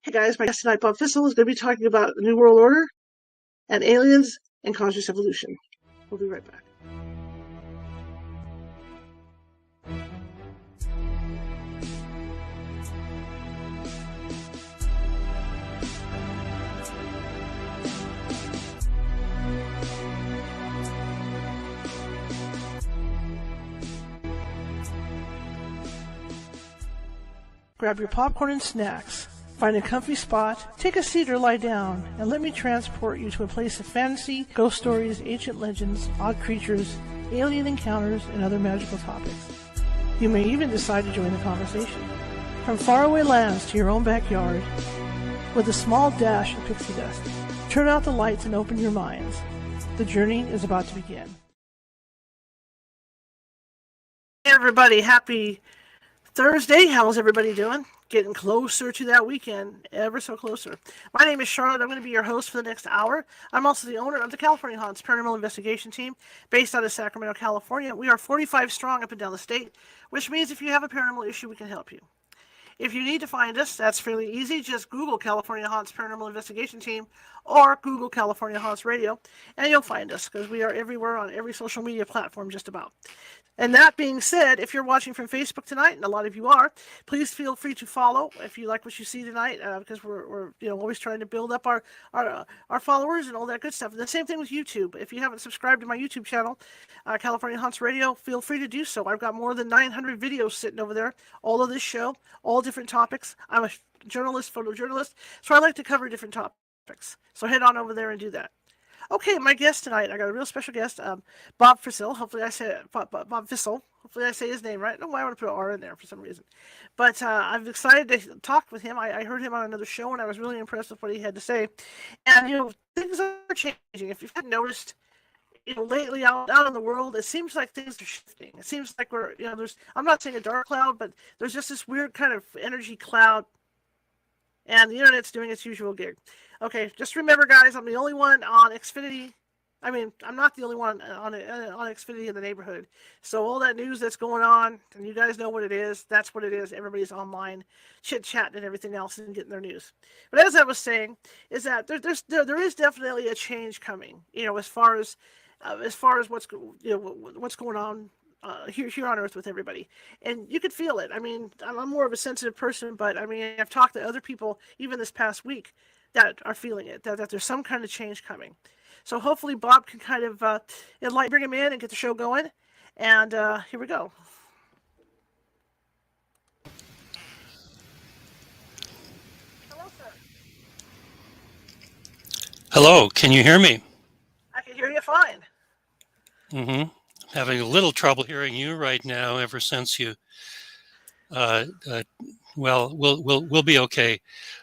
Hey guys, my guest tonight, Bob Frissell, is going to be talking about the New World Order and aliens and conscious evolution. We'll be right back. Grab your popcorn and snacks. Find a comfy spot, take a seat or lie down, and let me transport you to a place of fantasy, ghost stories, ancient legends, odd creatures, alien encounters, and other magical topics. You may even decide to join the conversation. From faraway lands to your own backyard, with a small dash of pixie dust. Turn out the lights and open your minds. The journey is about to begin. Hey everybody, happy Thursday. How's everybody doing? Getting closer to that weekend, ever so closer. My name is Charlotte. I'm going to be your host for the next hour. I'm also the owner of the California Haunts Paranormal Investigation Team, based out of Sacramento, California. We are 45 strong up and down the state, which means if you have a paranormal issue, we can help you. If you need to find us, that's fairly easy. Just Google California Haunts Paranormal Investigation Team or Google California Haunts Radio, and you'll find us because we are everywhere on every social media platform just about. And that being said, if you're watching from Facebook tonight, and a lot of you are, please feel free to follow if you like what you see tonight, because we're always trying to build up our followers and all that good stuff. And the same thing with YouTube. If you haven't subscribed to my YouTube channel, California Haunts Radio, feel free to do so. I've got more than 900 videos sitting over there, all of this show, all different topics. I'm a journalist, photojournalist, so I like to cover different topics. So head on over there and do that. Okay, my guest tonight, I got a real special guest, Bob Frissell. Hopefully I say Bob Frissell. Hopefully I say his name right. I don't know why I want to put an R in there for some reason. But I'm excited to talk with him. I heard him on another show, and I was really impressed with what he had to say. And, things are changing. If you've noticed, lately out in the world, it seems like things are shifting. It seems like we're, I'm not saying a dark cloud, but there's just this weird kind of energy cloud, and the internet's doing its usual gig. Okay, just remember, guys, I'm the only one on Xfinity. I mean, I'm not the only one on Xfinity in the neighborhood. So all that news that's going on, and you guys know what it is, that's what it is. Everybody's online, chit-chatting and everything else and getting their news. But as I was saying, is that there is definitely a change coming, as far as what's going on here on Earth with everybody. And you could feel it. I mean, I'm more of a sensitive person, but I mean, I've talked to other people, even this past week, that are feeling it, that there's some kind of change coming. So hopefully Bob can kind of bring him in and get the show going. And here we go. Hello, sir. Hello, can you hear me? I can hear you fine. Mm-hmm. Having a little trouble hearing you right now ever since you, well, we'll be okay.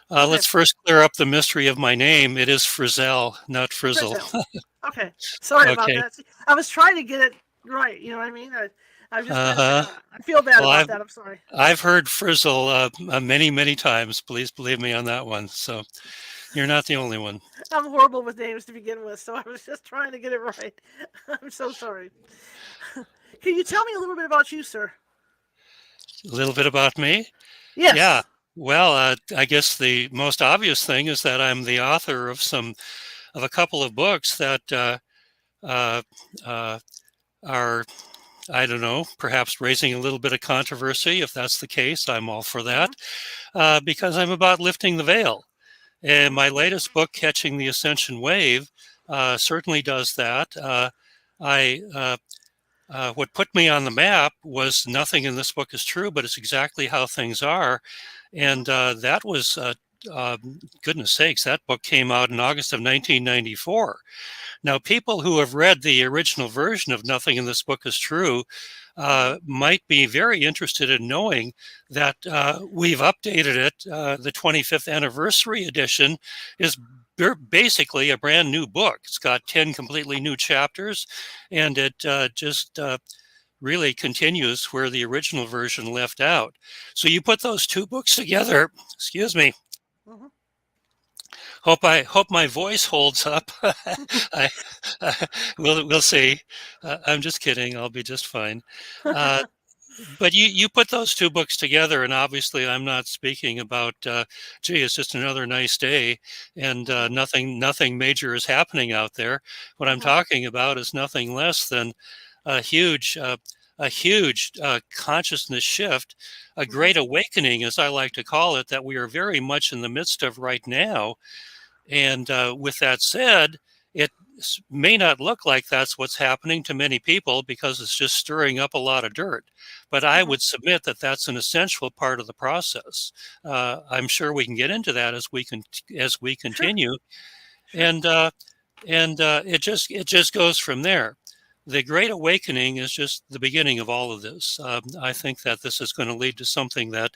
Let's first clear up the mystery of my name. It is Frissell, not Frissell. Okay, sorry about Okay. that. I was trying to get it right. You know what I mean? I feel bad about that. I'm sorry. I've heard Frissell many times. Please believe me on that one. So you're not the only one. I'm horrible with names to begin with, so I was just trying to get it right. I'm so sorry. Can you tell me a little bit about you, sir? A little bit about me? Yes. Yeah. Well, I guess the most obvious thing is that I'm the author of a couple of books that are, I don't know, perhaps raising a little bit of controversy. If that's the case, I'm all for that, because I'm about lifting the veil. And my latest book, Catching the Ascension Wave, certainly does that. What put me on the map was nothing in this book is true, but it's exactly how things are. And that was, goodness sakes, that book came out in August of 1994. Now, people who have read the original version of Nothing in This Book is True might be very interested in knowing that we've updated it. The 25th anniversary edition is basically a brand new book. It's got 10 completely new chapters, and it just really continues where the original version left out. So you put those two books together, excuse me. Hope my voice holds up. We'll see. I'm just kidding. I'll be just fine. But you put those two books together, and obviously I'm not speaking about, gee, it's just another nice day, and nothing major is happening out there. What I'm Mhm. talking about is nothing less than a huge, consciousness shift, a Mhm. great awakening, as I like to call it, that we are very much in the midst of right now. And with that said, it may not look like that's what's happening to many people because it's just stirring up a lot of dirt. But I Mhm. would submit that that's an essential part of the process. I'm sure we can get into that as we Sure. continue, Sure. and it just goes from there. The Great Awakening is just the beginning of all of this. I think that this is going to lead to something that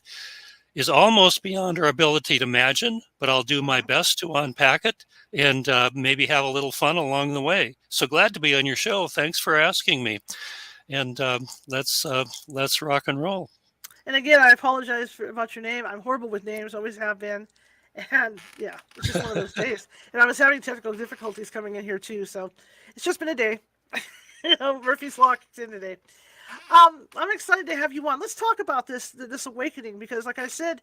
is almost beyond our ability to imagine, but I'll do my Mhm. best to unpack it and maybe have a little fun along the way. So glad to be on your show. Thanks for asking me. And let's rock and roll. And again, I apologize about your name. I'm horrible with names, always have been. And yeah, it's just one of those days. And I was having technical difficulties coming in here too, so it's just been a day. Murphy's Law kicked in today. I'm excited to have you on. Let's talk about this awakening because, like I said,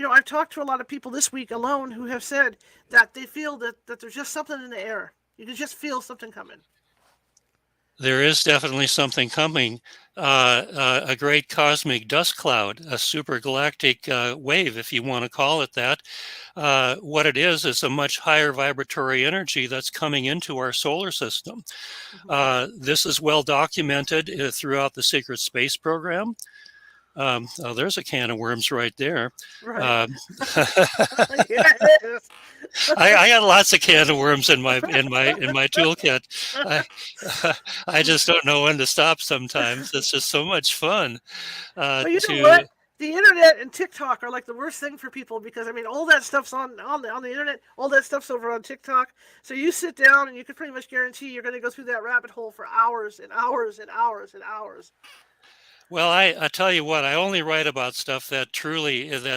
I've talked to a lot of people this week alone who have said that they feel that there's just something in the air. You can just feel something coming. There is definitely something coming, a great cosmic dust cloud, a supergalactic wave, if you want to call it that. What it is a much higher vibratory energy that's coming into our solar system. Hmm. This is well documented throughout the secret space program. Oh, there's a can of worms right there. Right. Um, Yes. I got lots of can of worms in my toolkit. I I just don't know when to stop. Sometimes it's just so much fun Well, you know to. what? The internet and TikTok are like the worst thing for people because I mean, all that stuff's on the internet. All that stuff's over on TikTok. So you sit down and you can pretty much guarantee you're going to go through that rabbit hole for hours and hours and hours and hours. Well, I tell you what, I only write about stuff that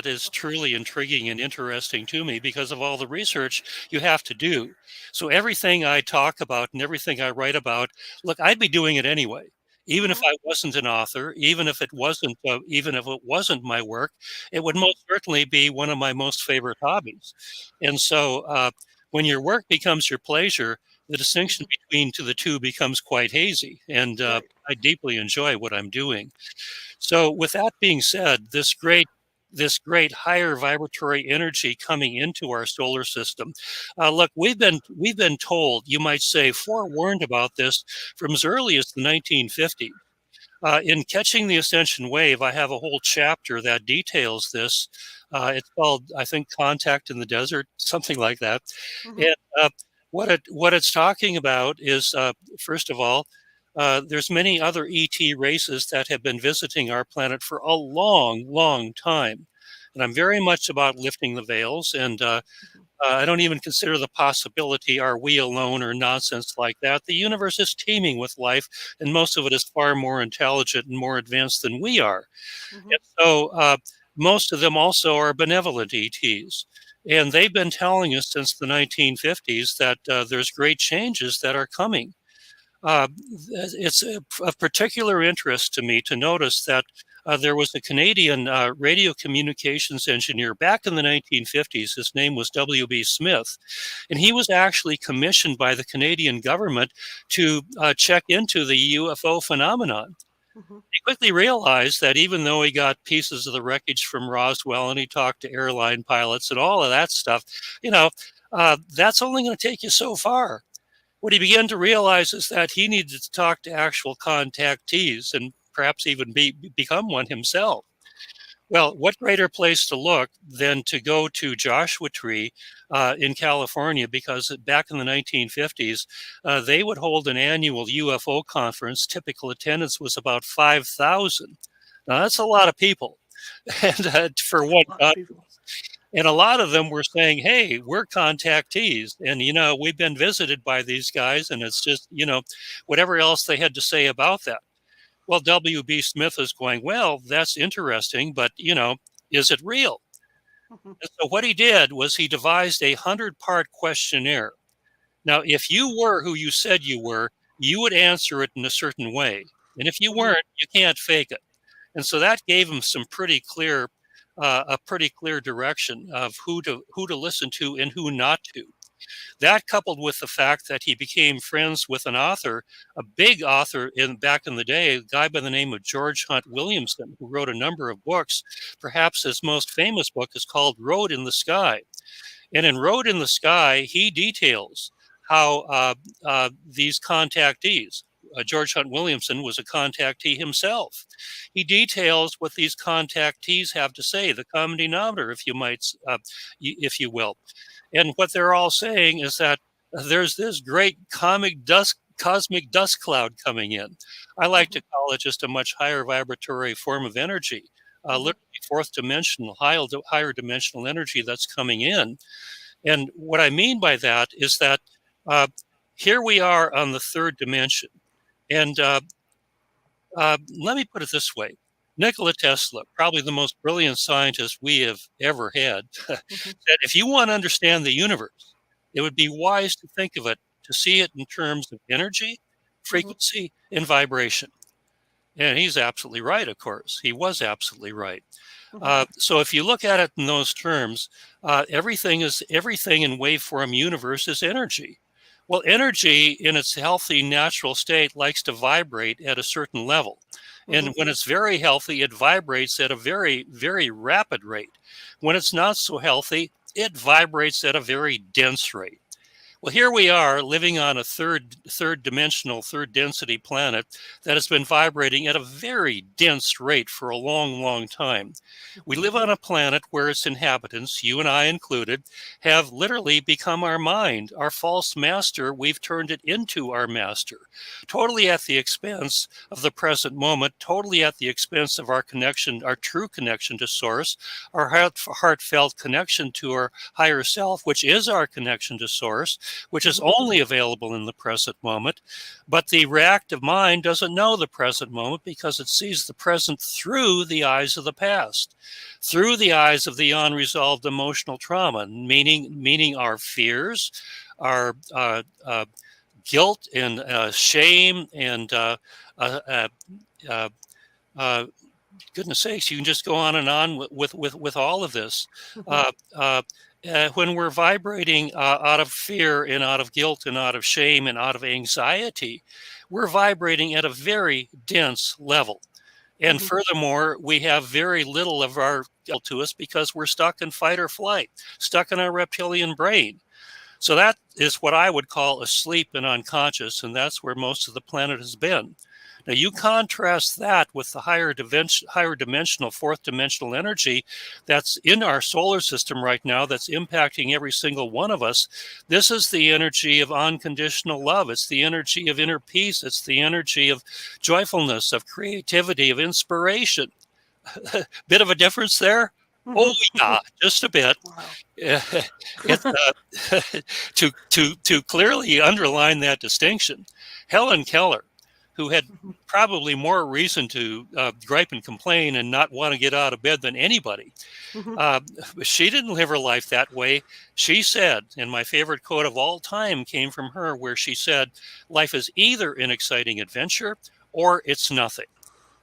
is truly intriguing and interesting to me because of all the research you have to do. So everything I talk about and everything I write about, look, I'd be doing it anyway. Even if Hmm. I wasn't an author, even if it wasn't my work, it would Hmm. most certainly be one of my most favorite hobbies. And so, when your work becomes your pleasure, the distinction Hmm. between the two becomes quite hazy. And Right. I deeply enjoy what I'm doing. So with that being said, this great higher vibratory energy coming into our solar system. Look, we've been told, you might say, forewarned about this from as early as the 1950s. In Catching the Ascension Wave, I have a whole chapter that details this. It's called, I think, Contact in the Desert, something like that. Hmm. And what it's talking about is, first of all, there's many other ET races that have been visiting our planet for a long, long time. And I'm very much about lifting the veils. And I don't even consider the possibility, are we alone or nonsense like that. The universe is teeming with life, and most of it is far more intelligent and more advanced than we are. Hmm. And so most of them also are benevolent ETs. And they've been telling us since the 1950s that there's great changes that are coming. Uh, it's of particular interest to me to notice that there was a Canadian radio communications engineer back in the 1950s. His name was W.B. Smith, and he was actually commissioned by the Canadian government to check into the UFO phenomenon. Hmm. He quickly realized that even though he got pieces of the wreckage from Roswell and he talked to airline pilots and all of that stuff, you know, that's only going to take you so far. What he began to realize is that he needed to talk to actual contactees and perhaps even become one himself. Well, what greater place to look than to go to Joshua Tree in California? Because back in the 1950s, they would hold an annual UFO conference. Typical attendance was about 5,000. Now, that's a lot of people, and for one A lot of conference. people. And a lot of them were saying, hey, we're contactees. And, we've been visited by these guys. And it's just, whatever else they had to say about that. Well, W.B. Smith is going, well, that's interesting, but, is it real? Hmm. And so what he did was he devised a 100-part questionnaire. Now, if you were who you said you were, you would answer it in a certain way. And if you Hmm. weren't, you can't fake it. And so that gave him some pretty clear, a pretty clear direction of who to listen to and who not to. That, coupled with the fact that he became friends with an author, a big author back in the day, a guy by the name of George Hunt Williamson, who wrote a number of books. Perhaps his most famous book is called Road in the Sky. And in Road in the Sky, he details how these contactees, George Hunt Williamson was a contactee himself. He details what these contactees have to say, the common denominator, if you will. And what they're all saying is that there's this great cosmic dust cloud coming in. I like to call it just a much higher vibratory form of energy, literally fourth dimensional, higher dimensional energy that's coming in. And what I mean by that is that here we are on the third dimension. And let me put it this way. Nikola Tesla, probably the most brilliant scientist we have ever had, said if you want to understand the universe, it would be wise to think of it, to see it in terms of energy, frequency, and vibration. And he's absolutely right, of course. He was absolutely right. So if you look at it in those terms, everything in waveform universe is energy. Well, energy in its healthy natural state likes to vibrate at a certain level. And when it's very healthy, it vibrates at a very, very rapid rate. When it's not so healthy, it vibrates at a very dense rate. Well, here we are living on a third density planet that has been vibrating at a very dense rate for a long, long time. We live on a planet where its inhabitants, you and I included, have literally become our mind, our false master. We've turned it into our master, totally at the expense of the present moment, totally at the expense of our connection, our true connection to Source, our heartfelt connection to our higher self, which is our connection to Source, which is only available in the present moment. But the reactive mind doesn't know the present moment because it sees the present through the eyes of the past, through the eyes of the unresolved emotional trauma, meaning our fears, our guilt and shame and goodness sakes, you can just go on and on with all of this. When we're vibrating out of fear and out of guilt and out of shame and out of anxiety, we're vibrating at a very dense level. And furthermore, we have very little of our guilt to us because we're stuck in fight or flight, stuck in our reptilian brain. So that is what I would call asleep and unconscious, and that's where most of the planet has been. Now, you contrast that with the higher dimensional, fourth dimensional energy that's in our solar system right now that's impacting every single one of us. This is the energy of unconditional love. It's the energy of inner peace. It's the energy of joyfulness, of creativity, of inspiration. Bit of a difference there? Oh, yeah, just a bit. To clearly underline that distinction, Helen Keller, who had probably more reason to gripe and complain and not want to get out of bed than anybody. She didn't live her life that way. She said, and my favorite quote of all time came from her, where she said, life is either an exciting adventure or it's nothing.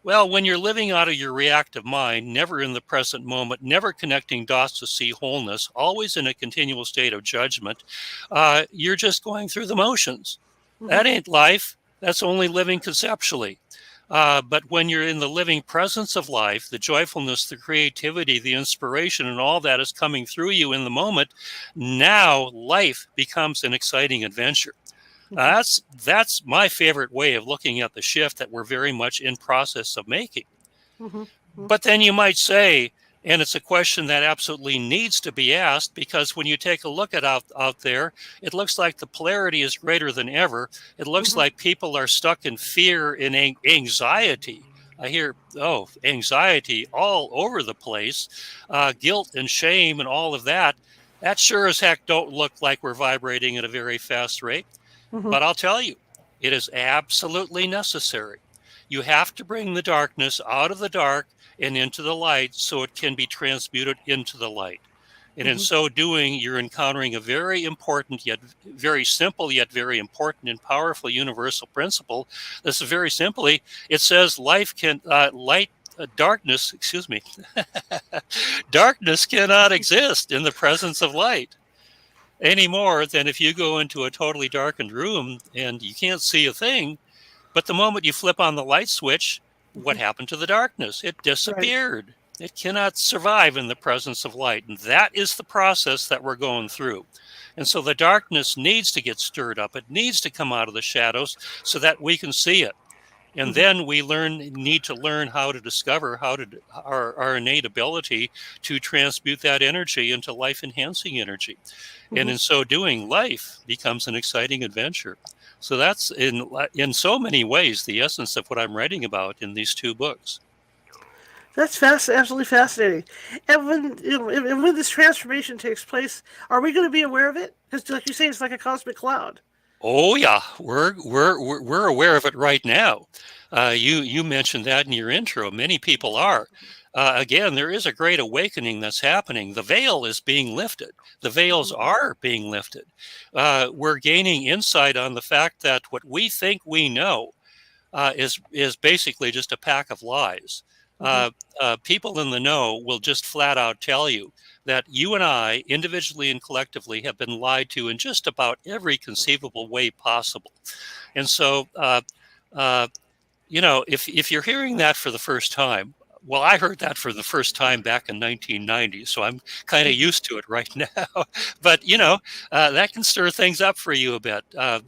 Well, when you're living out of your reactive mind, never in the present moment, never connecting dots to see wholeness, always in a continual state of judgment, you're just going through the motions. That ain't life. That's only living conceptually. But when you're in the living presence of life, the joyfulness, the creativity, the inspiration, and all that is coming through you in the moment, now life becomes an exciting adventure. That's my favorite way of looking at the shift that we're very much in process of making. But then you might say, and it's a question that absolutely needs to be asked, because when you take a look at out there, it looks like the polarity is greater than ever. It looks like people are stuck in fear and anxiety. I hear, anxiety all over the place, guilt and shame and all of that. That sure as heck don't look like we're vibrating at a very fast rate. But I'll tell you, it is absolutely necessary. You have to bring the darkness out of the dark and into the light so it can be transmuted into the light. And in so doing, you're encountering a very important, yet very simple, yet very important and powerful universal principle. This is very simply, it says light darkness, excuse me, darkness cannot exist in the presence of light any more than if you go into a totally darkened room and you can't see a thing. But the moment you flip on the light switch, what happened to the darkness? It disappeared. It cannot survive in the presence of light. And that is the process that we're going through. And so the darkness needs to get stirred up. It needs to come out of the shadows so that we can see it. And then we need to learn how to discover our innate ability to transmute that energy into life-enhancing energy. And in so doing, life becomes an exciting adventure. So that's in so many ways the essence of what I'm writing about in these two books. That's absolutely fascinating. And when this transformation takes place, are we going to be aware of it? Because, like you say, it's like a cosmic cloud. Oh yeah, we're aware of it right now. You mentioned that in your intro. Many people are. Again, there is a great awakening that's happening. The veil is being lifted. The veils are being lifted. We're gaining insight on the fact that what we think we know is basically just a pack of lies. People in the know will just flat out tell you that you and I, individually and collectively, have been lied to in just about every conceivable way possible. And so, if you're hearing that for the first time, well, I heard that for the first time back in 1990, so I'm kind of used to it right now. But, that can stir things up for you a bit.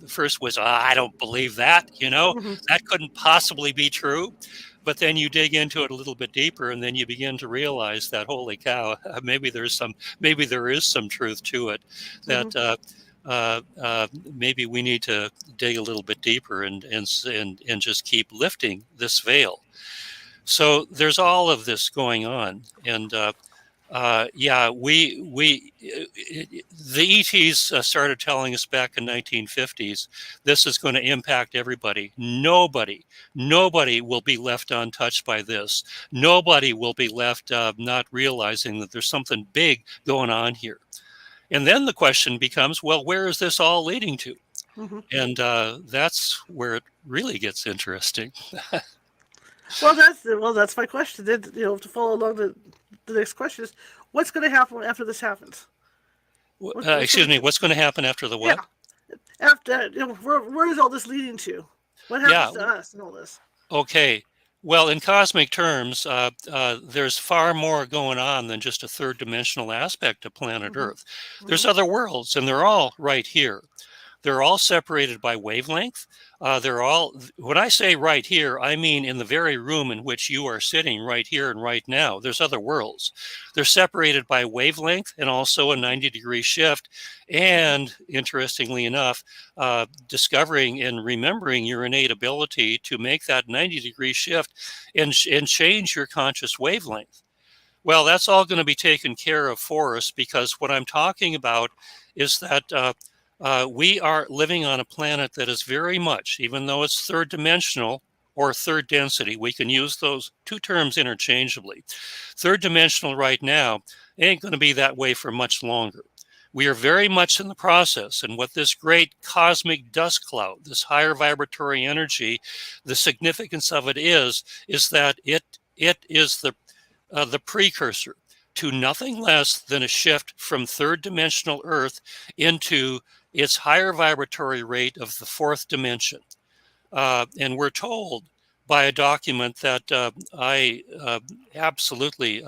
First was, I don't believe that, that couldn't possibly be true. But then you dig into it a little bit deeper, and then you begin to realize that, holy cow, maybe there is some truth to it. That maybe we need to dig a little bit deeper and just keep lifting this veil. So there's all of this going on, and the ETs started telling us back in 1950s, this is going to impact everybody. Nobody will be left untouched by this. Nobody will be left not realizing that there's something big going on here. And then the question becomes, well, where is this all leading to? And that's where it really gets interesting. Well, that's my question. Then, to follow along the next question is, what's going to happen after this happens? Excuse me, what's going to happen after the what? Yeah. After, where is all this leading to? What happens to us and all this? Okay. Well, in cosmic terms, there's far more going on than just a third dimensional aspect of planet Earth. There's other worlds, and they're all right here. They're all separated by wavelength. When I say right here, I mean in the very room in which you are sitting right here and right now. There's other worlds. They're separated by wavelength and also a 90-degree shift. And interestingly enough, discovering and remembering your innate ability to make that 90-degree shift and change your conscious wavelength. Well, that's all going to be taken care of for us, because what I'm talking about is that we are living on a planet that is very much, even though it's third dimensional or third density, we can use those two terms interchangeably. Third dimensional right now ain't going to be that way for much longer. We are very much in the process, and what this great cosmic dust cloud, this higher vibratory energy, the significance of it is that it is the precursor to nothing less than a shift from third dimensional Earth into its higher vibratory rate of the fourth dimension. And we're told by a document that I absolutely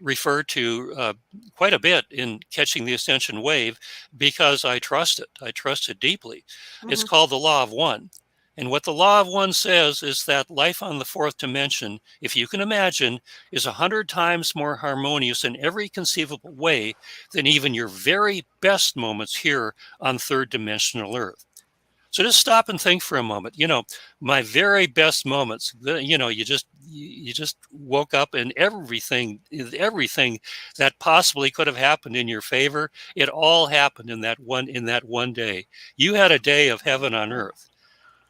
refer to quite a bit in Catching the Ascension Wave, because I trust it. I trust it deeply. It's called the Law of One. And what the Law of One says is that life on the fourth dimension, if you can imagine, is 100 times more harmonious in every conceivable way than even your very best moments here on third dimensional Earth. So just stop and think for a moment. My very best moments, you just woke up and everything that possibly could have happened in your favor, it all happened in that one day. You had a day of heaven on earth.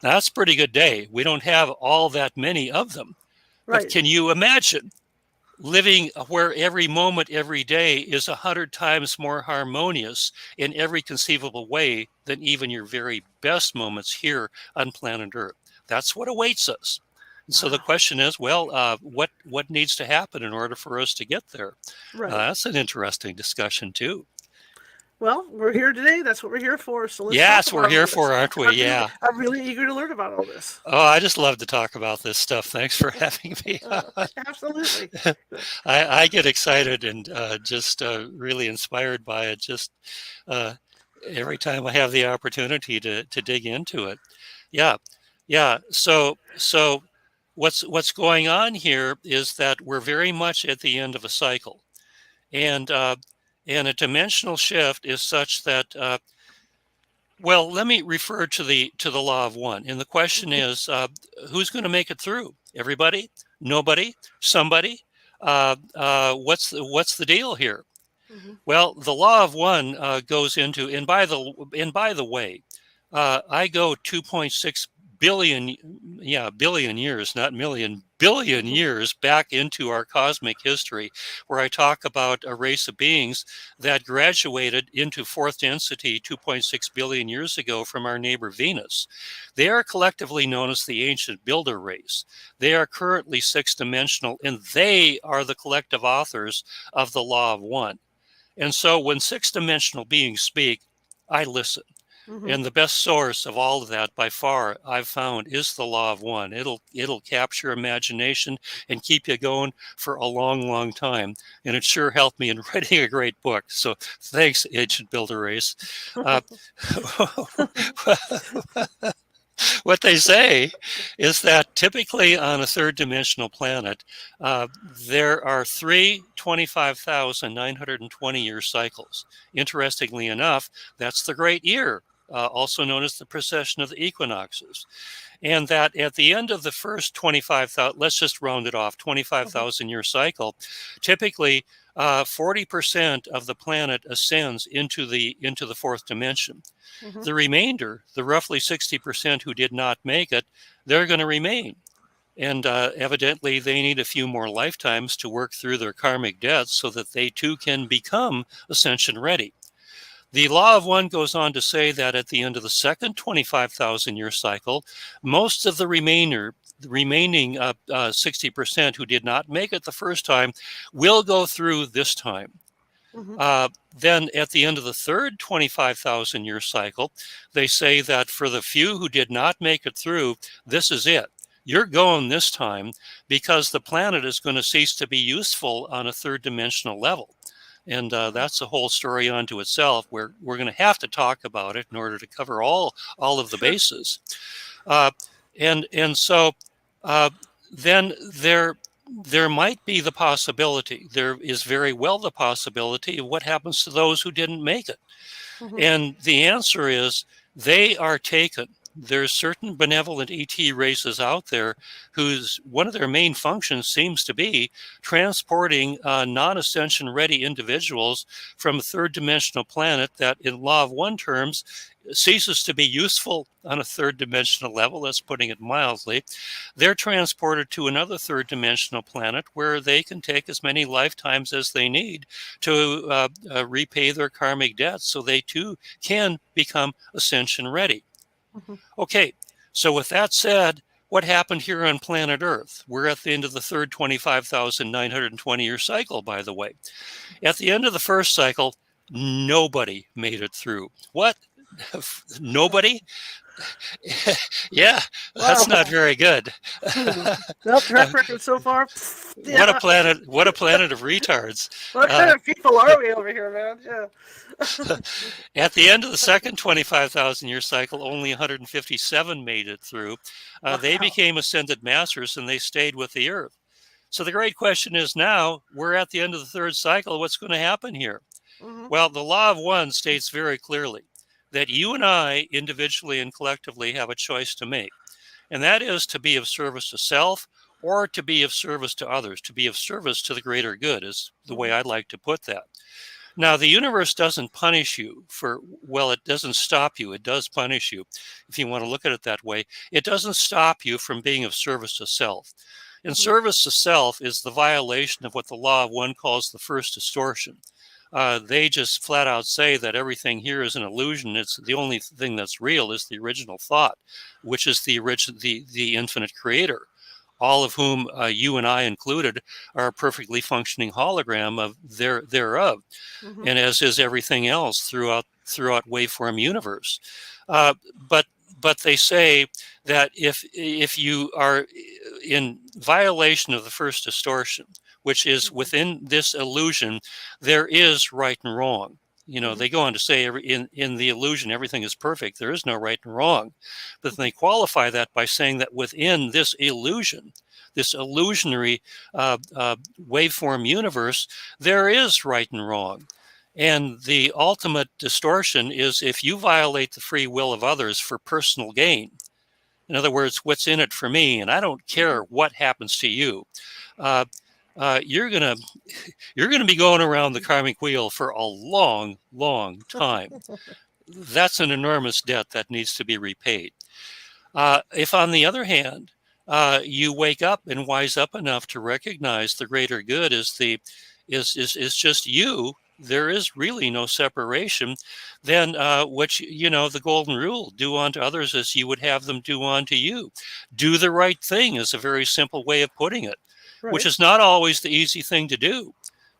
Now, that's a pretty good day. We don't have all that many of them. Right. But can you imagine living where every moment, every day is 100 times more harmonious in every conceivable way than even your very best moments here on planet Earth? That's what awaits us. So the question is, well, what needs to happen in order for us to get there? Right. That's an interesting discussion too. Well, we're here today. That's what we're here for. So let's talk Yes, about we're here all this. for, aren't we? Yeah. I'm really eager to learn about all this. Oh, I just love to talk about this stuff. Thanks for having me. Absolutely. I get excited and just really inspired by it. Just every time I have the opportunity to dig into it. Yeah, yeah. So what's going on here is that we're very much at the end of a cycle, and a dimensional shift is such that. Well, let me refer to the law of one, and the question is, who's going to make it through? Everybody? Nobody? Somebody? What's the deal here? Mm-hmm. Well, the law of one goes into, and by the way, I go 2.6 billion, billion years, not million, billion years back into our cosmic history, where I talk about a race of beings that graduated into fourth density 2.6 billion years ago from our neighbor Venus. They are collectively known as the ancient builder race. They are currently six-dimensional, and they are the collective authors of the law of one. And so when six-dimensional beings speak, I listen. Mm-hmm. And the best source of all of that by far I've found is the law of one. It'll capture imagination and keep you going for a long, long time. And it sure helped me in writing a great book. So thanks, Ancient Builder Race. What they say is that typically on a third dimensional planet, there are three 25,920 year cycles. Interestingly enough, that's the great year, also known as the precession of the equinoxes. And that at the end of the first 25,000, let's just round it off, 25,000 year cycle, typically 40% of the planet ascends into the fourth dimension. Mm-hmm. The remainder, the roughly 60% who did not make it, they're going to remain. And evidently, they need a few more lifetimes to work through their karmic debts so that they too can become ascension ready. The law of one goes on to say that at the end of the second 25,000 year cycle, most of the remaining 60% who did not make it the first time will go through this time. Mm-hmm. Then at the end of the third 25,000 year cycle, they say that for the few who did not make it through, this is it. You're going this time because the planet is going to cease to be useful on a third dimensional level. And that's a whole story unto itself. We're going to have to talk about it in order to cover all of the bases. And so then there might be the possibility, there is very well the possibility of what happens to those who didn't make it. Mm-hmm. And the answer is they are taken. There's certain benevolent ET races out there whose one of their main functions seems to be transporting non-ascension ready individuals from a third dimensional planet that in law of one terms ceases to be useful on a third dimensional level, that's putting it mildly. They're transported to another third dimensional planet where they can take as many lifetimes as they need to repay their karmic debts so they too can become ascension ready. Mm-hmm. Okay, so with that said, what happened here on planet Earth? We're at the end of the third 25,920 year cycle, by the way. At the end of the first cycle, nobody made it through. What? Nobody? Yeah, that's not very good. Well, track record so far. Yeah. What a planet of retards. What kind of people are we over here, man? Yeah. At the end of the second 25,000 year cycle, only 157 made it through. They became ascended masters and they stayed with the Earth. So the great question is now, we're at the end of the third cycle. What's going to happen here? Mm-hmm. Well, the law of one states very clearly that you and I individually and collectively have a choice to make. And that is to be of service to self or to be of service to others, to be of service to the greater good is the way I'd like to put that. Now, the universe doesn't punish you it doesn't stop you. It does punish you, if you want to look at it that way. It doesn't stop you from being of service to self. And service to self is the violation of what the law of one calls the first distortion. They just flat out say that everything here is an illusion. It's the only thing that's real is the original thought, which is the infinite creator. all of whom you and I included are a perfectly functioning hologram of thereof, and as is everything else throughout waveform universe. But they say that if you are in violation of the first distortion, which is within this illusion, there is right and wrong. They go on to say in the illusion, everything is perfect. There is no right and wrong. But then they qualify that by saying that within this illusion, this illusionary waveform universe, there is right and wrong. And the ultimate distortion is if you violate the free will of others for personal gain. In other words, what's in it for me, and I don't care what happens to you. You're gonna be going around the karmic wheel for a long, long time. That's an enormous debt that needs to be repaid. If, on the other hand, you wake up and wise up enough to recognize the greater good is just you, there is really no separation, then the golden rule, do unto others as you would have them do unto you. Do the right thing is a very simple way of putting it, right, which is not always the easy thing to do.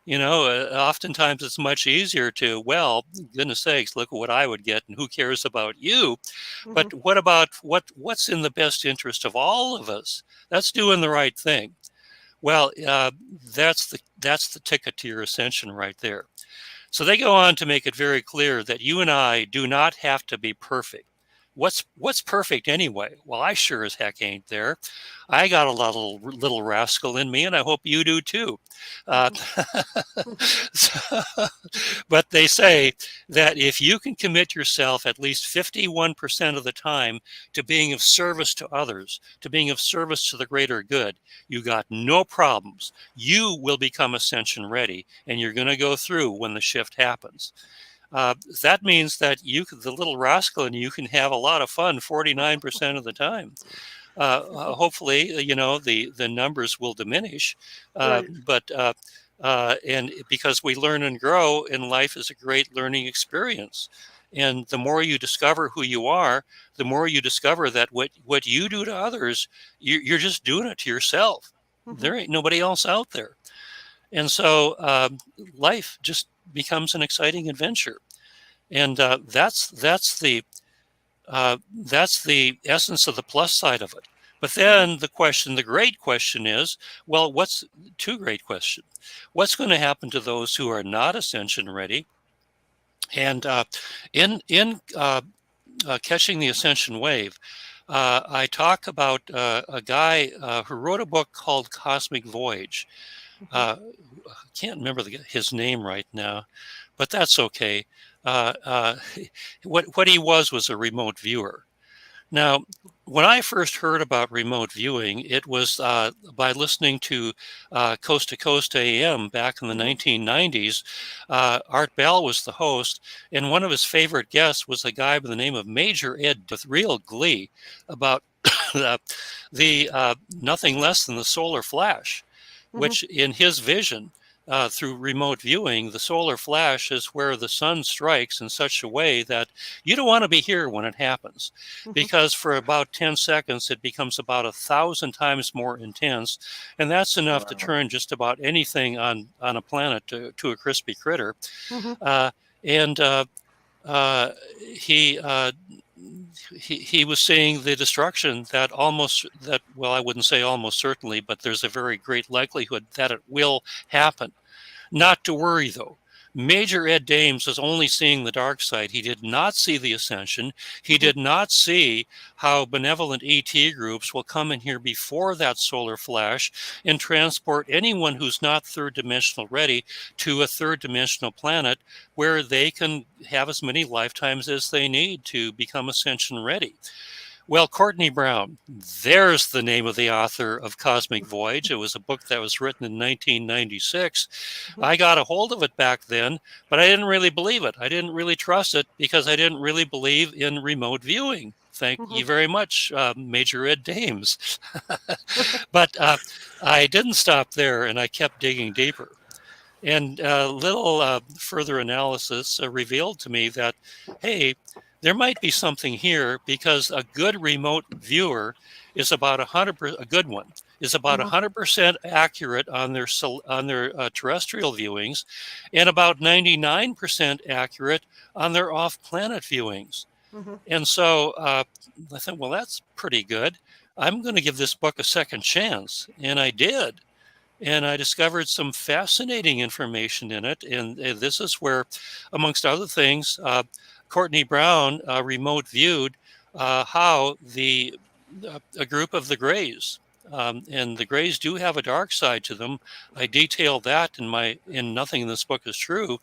Oftentimes it's much easier to, well, goodness sakes, look at what I would get and who cares about you? But what about what's in the best interest of all of us? That's doing the right thing. Well, that's the ticket to your ascension right there. So they go on to make it very clear that you and I do not have to be perfect. What's perfect anyway? Well, I sure as heck ain't there. I got a little rascal in me, and I hope you do too. But they say that if you can commit yourself at least 51% of the time to being of service to others, to being of service to the greater good, you got no problems. You will become ascension ready, and you're going to go through when the shift happens. That means that the little rascal in you can have a lot of fun 49% of the time. Hopefully, the numbers will diminish, right, but and because we learn and grow, and life is a great learning experience. And the more you discover who you are, the more you discover that what you do to others, you're just doing it to yourself. There ain't nobody else out there. And so life just becomes an exciting adventure, and that's the essence of the plus side of it. But then the great question is, well, two great questions. What's going to happen to those who are not ascension ready? And in Catching the Ascension Wave, I talk about a guy who wrote a book called Cosmic Voyage. I can't remember his name right now, but that's okay. What he was a remote viewer. Now, when I first heard about remote viewing, it was by listening to Coast to Coast AM back in the 1990s. Art Bell was the host, and one of his favorite guests was a guy by the name of Major Ed, with real glee about the nothing less than the solar flash, which in his vision, through remote viewing, the solar flash is where the sun strikes in such a way that you don't want to be here when it happens, because for about 10 seconds, it becomes about 1,000 times more intense. And that's enough to turn just about anything on a planet to a crispy critter. He was seeing the destruction well, I wouldn't say almost certainly, but there's a very great likelihood that it will happen. Not to worry, though. Major Ed Dames was only seeing the dark side. He did not see the ascension. He did not see how benevolent ET groups will come in here before that solar flash and transport anyone who's not third dimensional ready to a third dimensional planet where they can have as many lifetimes as they need to become ascension ready. Well, Courtney Brown, there's the name of the author of Cosmic Voyage. It was a book that was written in 1996. I got a hold of it back then, but I didn't really believe it. I didn't really trust it because I didn't really believe in remote viewing. Thank you very much, Major Ed Dames. But I didn't stop there, and I kept digging deeper. And a little further analysis revealed to me that, hey, there might be something here, because a good remote viewer is about 100%, a good one is about 100% accurate on their terrestrial viewings, and about 99% accurate on their off-planet viewings. And so I thought, well, that's pretty good. I'm going to give this book a second chance, and I did. And I discovered some fascinating information in it. And this is where, amongst other things, Courtney Brown remote viewed how a group of the Greys, and the Greys do have a dark side to them. I detail that in Nothing in This Book is True,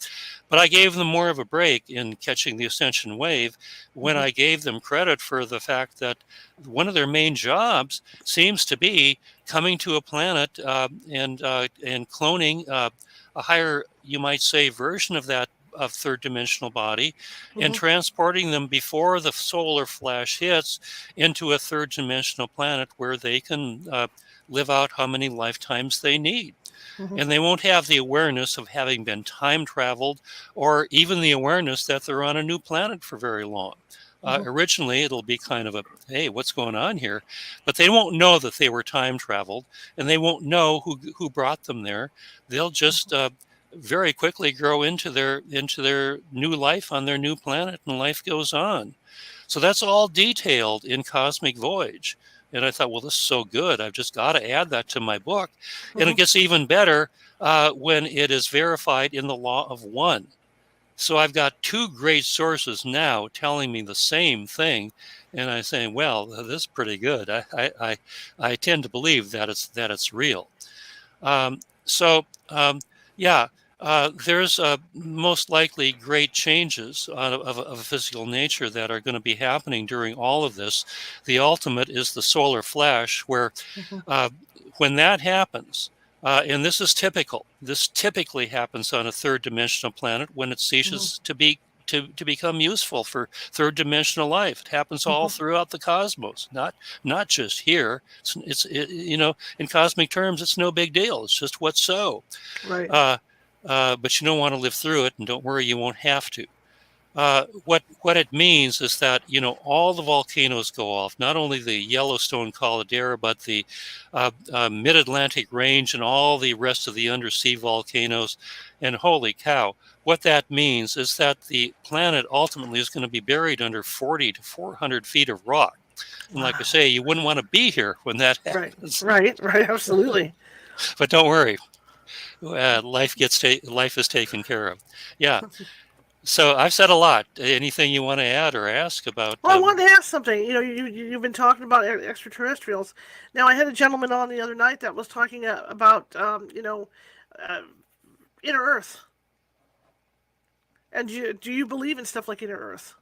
but I gave them more of a break in Catching the Ascension Wave when I gave them credit for the fact that one of their main jobs seems to be coming to a planet and cloning a higher, you might say, version of that of third dimensional body and transporting them before the solar flash hits into a third dimensional planet where they can live out how many lifetimes they need. And they won't have the awareness of having been time traveled or even the awareness that they're on a new planet for very long. Originally, it'll be kind of a, hey, what's going on here? But they won't know that they were time traveled, and they won't know who brought them there. They'll just very quickly grow into their new life on their new planet, and life goes on. So that's all detailed in Cosmic Voyage. And I thought, well, this is so good. I've just got to add that to my book. And it gets even better when it is verified in the Law of One. So I've got two great sources now telling me the same thing. And I'm saying, well, this is pretty good. I tend to believe that it's real. There's most likely great changes of a physical nature that are going to be happening during all of this. The ultimate is the solar flash, where when that happens, and this is typical, this typically happens on a third dimensional planet when it ceases to become useful for third dimensional life. It happens all throughout the cosmos, not just here. It's in cosmic terms, it's no big deal. It's just what's so. Right. But you don't want to live through it, and don't worry, you won't have to. What it means is that, all the volcanoes go off, not only the Yellowstone caldera, but the Mid-Atlantic Range and all the rest of the undersea volcanoes. And holy cow, what that means is that the planet ultimately is going to be buried under 40 to 400 feet of rock. And like I say, you wouldn't want to be here when that happens. Right, absolutely. But don't worry. Life is taken care of. Yeah. So I've said a lot. Anything you want to add or ask about? Well, I wanted to ask something. You've been talking about extraterrestrials. Now, I had a gentleman on the other night that was talking about inner Earth. And do you believe in stuff like inner Earth?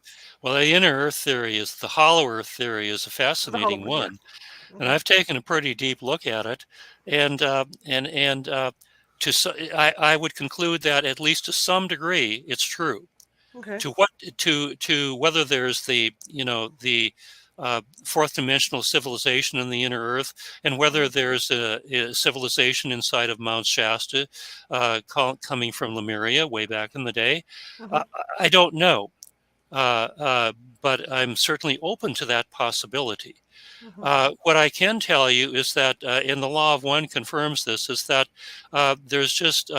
Well, the inner Earth theory the hollow Earth theory is a fascinating one, and I've taken a pretty deep look at it, and I would conclude that at least to some degree it's true. Okay. To whether there's the fourth dimensional civilization in the inner Earth, and whether there's a civilization inside of Mount Shasta coming from Lemuria way back in the day, I don't know, but I'm certainly open to that possibility. What I can tell you is that, and the Law of One confirms this, is that there's just,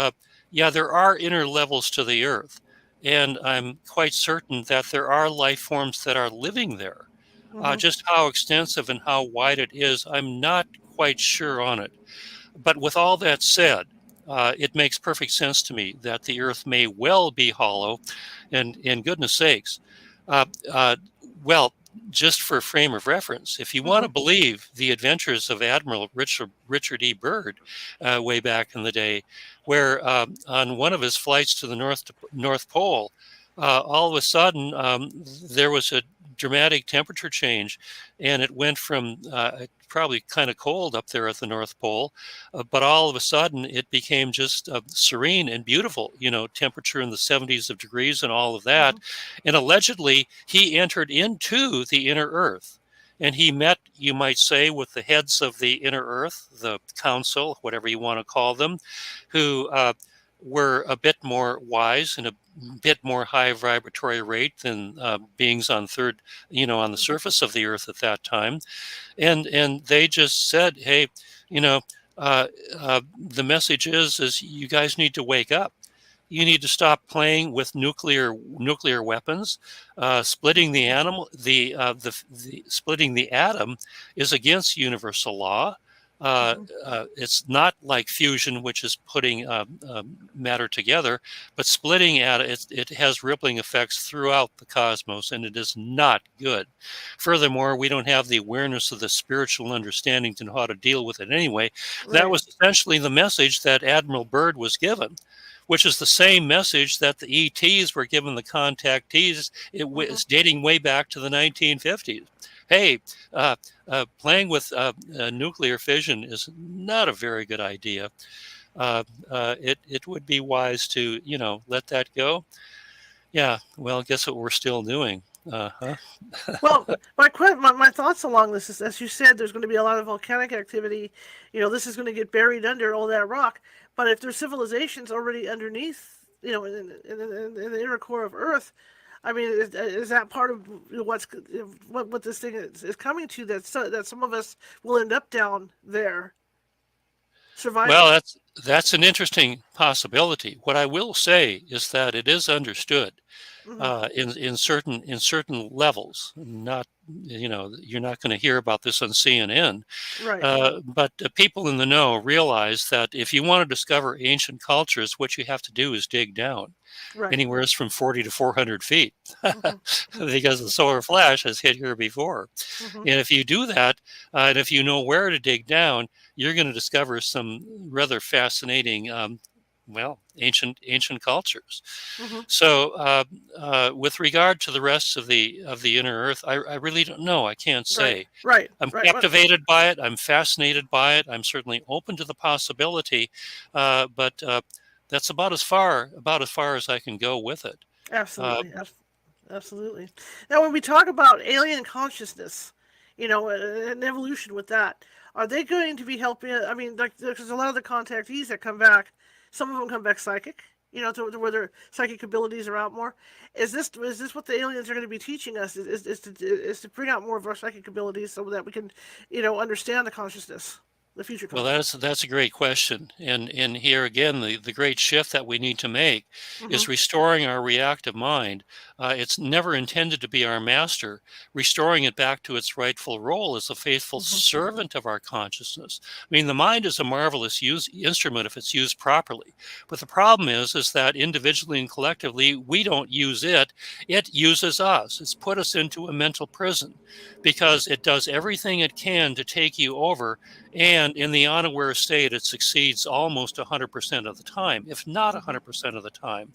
there are inner levels to the Earth. And I'm quite certain that there are life forms that are living there. Just how extensive and how wide it is, I'm not quite sure on it. But with all that said, it makes perfect sense to me that the Earth may well be hollow. And goodness sakes, well, just for a frame of reference, if you want to believe the adventures of Admiral Richard E. Byrd way back in the day, where on one of his flights to the North Pole, all of a sudden there was a dramatic temperature change, and it went from probably kind of cold up there at the North Pole, but all of a sudden it became just serene and beautiful, temperature in the 70s of degrees and all of that. And allegedly he entered into the inner Earth, and he met, you might say, with the heads of the inner Earth, the council, whatever you want to call them, who were a bit more wise and a bit more high vibratory rate than beings on on the surface of the earth at that time. And they just said, hey, you know, the message is you guys need to wake up. You need to stop playing with nuclear weapons. Splitting the splitting the atom is against universal law. It's not like fusion, which is putting matter together, but splitting it has rippling effects throughout the cosmos, and it is not good. Furthermore, we don't have the awareness of the spiritual understanding to know how to deal with it anyway. Right. That was essentially the message that Admiral Byrd was given, which is the same message that the ETs were given the contactees. It's dating way back to the 1950s. Hey, playing with nuclear fission is not a very good idea. It would be wise to, let that go. Yeah, well, guess what we're still doing? Well, my thoughts along this is, as you said, there's going to be a lot of volcanic activity. This is going to get buried under all that rock. But if there's civilizations already underneath, in the inner core of Earth, I mean, is that part of what this thing is coming to? That some of us will end up down there, surviving. Well, that's an interesting possibility. What I will say is that it is understood in certain levels. Not, you're not going to hear about this on CNN. Right. But people in the know realize that if you want to discover ancient cultures, what you have to do is dig down. Right. Anywhere from 40 to 400 feet, because the solar flash has hit here before. And if you do that, and if you know where to dig down, you're going to discover some rather fascinating, ancient cultures. So, with regard to the rest of the inner Earth, I really don't know. I can't say. Right. I'm captivated by it. I'm fascinated by it. I'm certainly open to the possibility, but that's about as far as I can go with it. Absolutely. Absolutely. Now, when we talk about alien consciousness, an evolution with that, are they going to be helping? I mean, there's a lot of the contactees that come back. Some of them come back psychic, to where their psychic abilities are out more. Is this what the aliens are going to be teaching us? Is to bring out more of our psychic abilities so that we can, understand the consciousness, the future consciousness? Well, that's a great question. And here again, the great shift that we need to make is restoring our reactive mind. It's never intended to be our master, restoring it back to its rightful role as a faithful servant of our consciousness. I mean, the mind is a marvelous instrument if it's used properly. But the problem is that individually and collectively, we don't use it. It uses us. It's put us into a mental prison because it does everything it can to take you over. And in the unaware state, it succeeds almost 100% of the time, if not 100% of the time.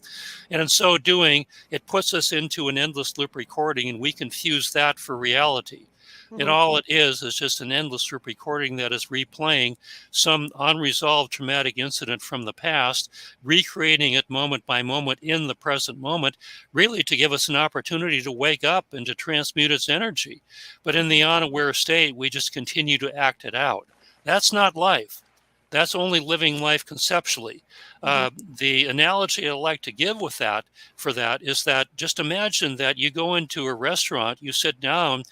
And in so doing, it puts us into an endless loop recording, and we confuse that for reality. And all it is just an endless loop recording that is replaying some unresolved traumatic incident from the past, recreating it moment by moment in the present moment, really to give us an opportunity to wake up and to transmute its energy. But in the unaware state, we just continue to act it out. That's not life. That's only living life conceptually. The analogy I like to give for that is that just imagine that you go into a restaurant, you sit down,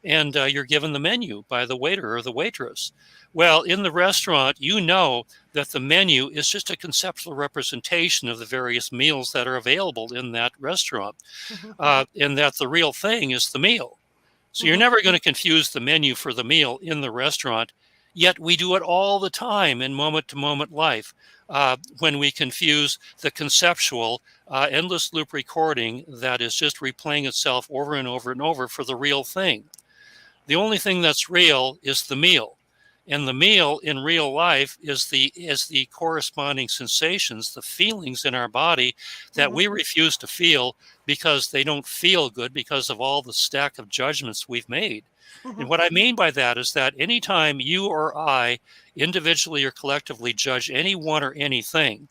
and you're given the menu by the waiter or the waitress. Well, in the restaurant, you know that the menu is just a conceptual representation of the various meals that are available in that restaurant, and that the real thing is the meal. So you're never going to confuse the menu for the meal in the restaurant. Yet we do it all the time in moment-to-moment life when we confuse the conceptual endless loop recording that is just replaying itself over and over and over for the real thing. The only thing that's real is the meal. And the meal in real life is the corresponding sensations, the feelings in our body that we refuse to feel because they don't feel good because of all the stack of judgments we've made. And what I mean by that is that anytime you or I individually or collectively judge anyone or anything,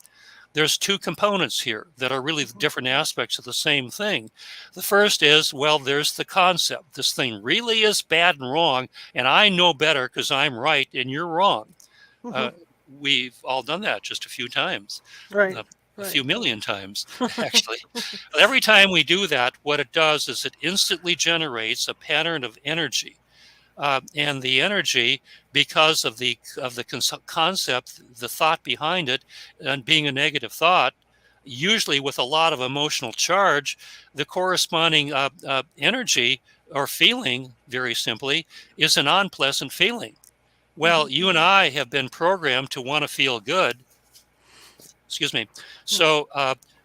there's two components here that are really different aspects of the same thing. The first is, well, there's the concept. This thing really is bad and wrong, and I know better because I'm right and you're wrong. We've all done that just a few times. Right. a few million times, actually. Every time we do that, what it does is it instantly generates a pattern of energy. And the energy, because of the concept, the thought behind it, and being a negative thought, usually with a lot of emotional charge, the corresponding energy or feeling, very simply, is an unpleasant feeling. Well, you and I have been programmed to want to feel good. Excuse me. So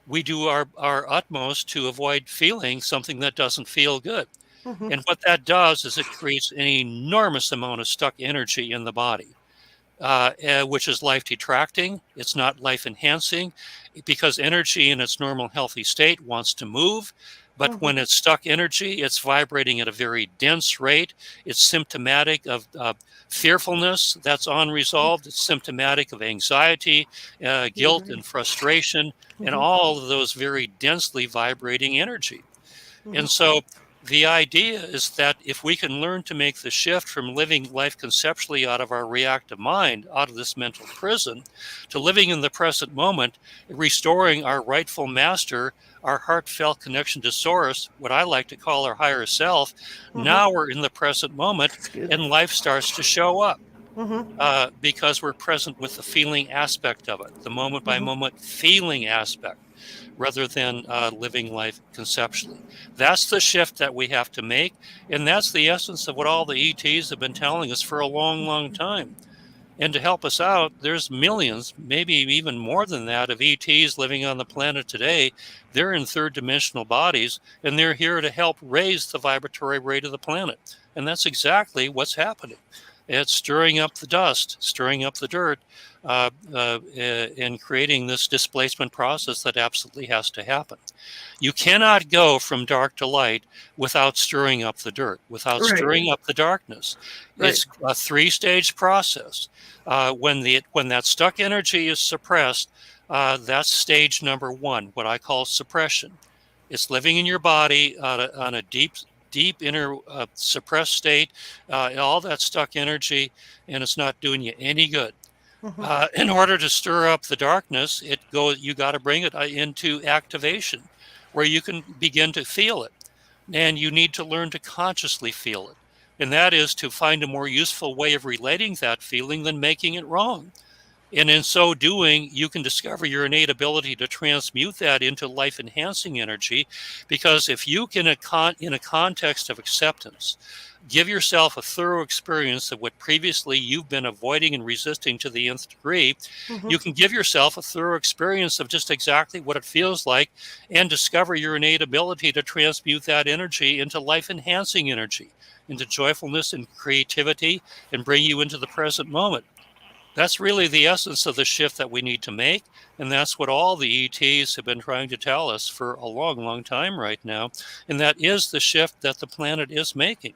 we do our utmost to avoid feeling something that doesn't feel good. And what that does is it creates an enormous amount of stuck energy in the body, which is life detracting. It's not life enhancing because energy in its normal healthy state wants to move. But when it's stuck energy, it's vibrating at a very dense rate. It's symptomatic of fearfulness that's unresolved. It's symptomatic of anxiety, guilt, and frustration, and all of those very densely vibrating energy. And so the idea is that if we can learn to make the shift from living life conceptually out of our reactive mind, out of this mental prison, to living in the present moment, restoring our rightful master, our heartfelt connection to source, what I like to call our higher self, now we're in the present moment and life starts to show up. Because we're present with the feeling aspect of it, the moment by moment feeling aspect, rather than living life conceptually. That's the shift that we have to make. And that's the essence of what all the ETs have been telling us for a long, long time. And to help us out, there's millions, maybe even more than that, of ETs living on the planet today. They're in third dimensional bodies, and they're here to help raise the vibratory rate of the planet. And that's exactly what's happening. It's stirring up the dust, stirring up the dirt, and creating this displacement process that absolutely has to happen. You cannot go from dark to light without stirring up the dirt, without stirring up the darkness. It's a three-stage process. When that stuck energy is suppressed, that's stage number one, what I call suppression. It's living in your body on a deep inner suppressed state, all that stuck energy, and it's not doing you any good. In order to stir up the darkness, you got to bring it into activation, where you can begin to feel it. And you need to learn to consciously feel it. And that is to find a more useful way of relating that feeling than making it wrong. And in so doing, you can discover your innate ability to transmute that into life-enhancing energy. Because if you can, in a context of acceptance, give yourself a thorough experience of what previously you've been avoiding and resisting to the nth degree, you can give yourself a thorough experience of just exactly what it feels like and discover your innate ability to transmute that energy into life-enhancing energy, into joyfulness and creativity, and bring you into the present moment. That's really the essence of the shift that we need to make. And that's what all the ETs have been trying to tell us for a long, long time right now. And that is the shift that the planet is making.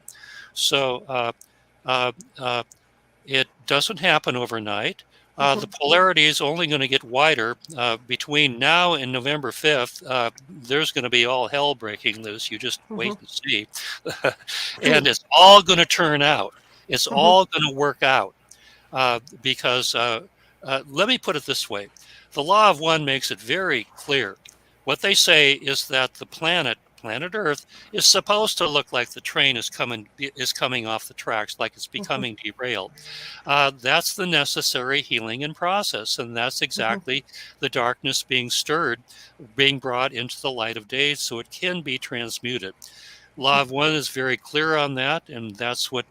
So it doesn't happen overnight. The polarity is only going to get wider. Between now and November 5th, there's going to be all hell breaking loose. You just wait and see. And it's all going to turn out. It's all going to work out. Because let me put it this way. The law of one makes it very clear. What they say is that the planet Earth, is supposed to look like the train is coming off the tracks, like it's becoming derailed. That's the necessary healing and process, and that's exactly the darkness being stirred, being brought into the light of day so it can be transmuted. Law of one is very clear on that, and that's what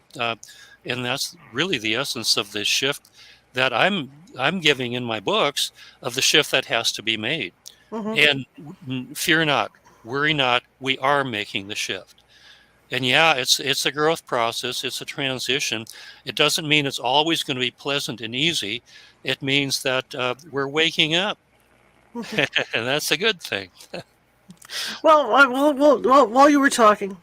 and that's really the essence of this shift that I'm giving in my books, of the shift that has to be made. And fear not, worry not, we are making the shift. And yeah, it's a growth process, it's a transition. It doesn't mean it's always going to be pleasant and easy. It means that we're waking up. And that's a good thing. Well, while you were talking,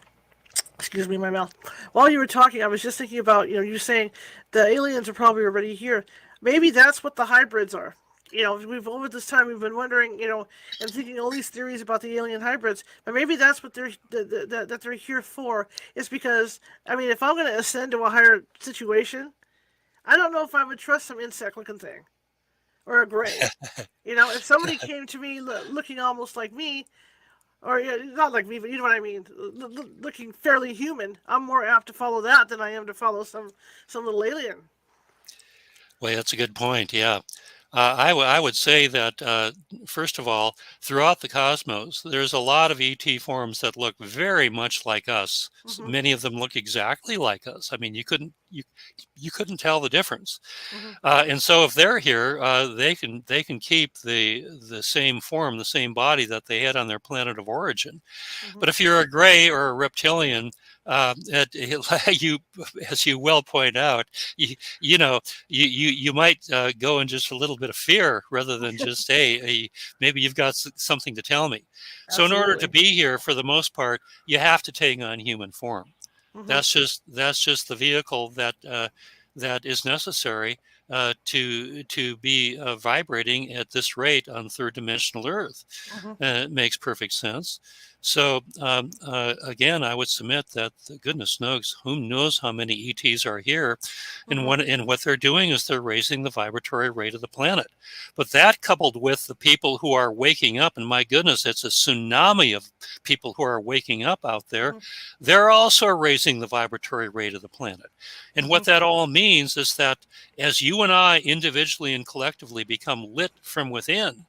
excuse me, my mouth. While you were talking, I was just thinking about, you saying the aliens are probably already here. Maybe that's what the hybrids are. We've over this time we've been wondering, and thinking all these theories about the alien hybrids. But maybe that's what that they're here for. Is because if I'm going to ascend to a higher situation, I don't know if I would trust some insect-looking thing. or a gray. If somebody came to me looking almost like me, or not like me, but you know what I mean, looking fairly human, I'm more apt to follow that than I am to follow some little alien. Well, that's a good point. Yeah. I would say that, first of all, throughout the cosmos, there's a lot of ET forms that look very much like us. Mm-hmm. Many of them look exactly like us. I mean, you couldn't tell the difference. Mm-hmm. And so if they're here, they can keep the same form, the same body that they had on their planet of origin. Mm-hmm. But if you're a gray or a reptilian, you, as you well point out, you might go in just a little bit of fear rather than just, hey, maybe you've got something to tell me. So in order to Absolutely. be here, for the most part, you have to take on human form. Mm-hmm. That's just the vehicle that is necessary to be vibrating at this rate on third dimensional Earth. Mm-hmm. It makes perfect sense. So again, I would submit that, goodness knows, who knows how many ETs are here, and what they're doing is they're raising the vibratory rate of the planet. But that, coupled with the people who are waking up, and my goodness, it's a tsunami of people who are waking up out there. Mm-hmm. They're also raising the vibratory rate of the planet. And what Mm-hmm. that all means is that as you and I individually and collectively become lit from within,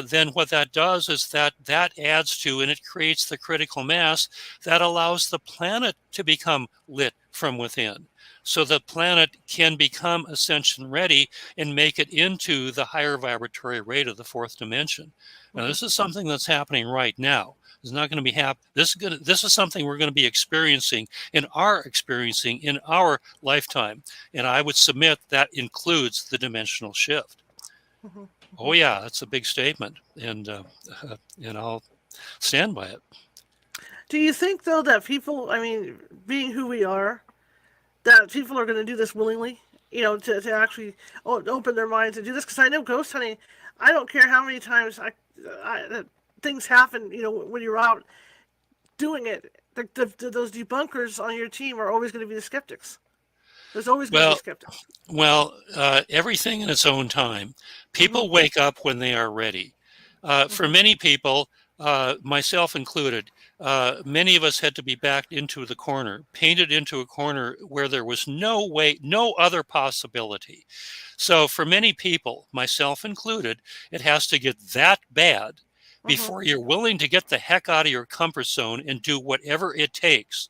then what that does is that adds to, and it creates the critical mass that allows the planet to become lit from within. So the planet can become ascension ready and make it into the higher vibratory rate of the fourth dimension. Now, this is something that's happening right now. It's not going to be this is something we're going to be experiencing in our lifetime. And I would submit that includes the dimensional shift. Mm-hmm. Oh yeah, that's a big statement, and I'll stand by it. Do you think though that people, I mean, being who we are, that people are going to do this willingly? To actually open their minds and do this? Because I know ghost hunting. I don't care how many times things happen. When you're out doing it, those debunkers on your team are always going to be the skeptics. There's always going to be skeptics. Well, everything in its own time. People Mm-hmm. wake up when they are ready. For many people, myself included, many of us had to be backed into the corner, painted into a corner where there was no way, no other possibility. So for many people, myself included, it has to get that bad before you're willing to get the heck out of your comfort zone and do whatever it takes.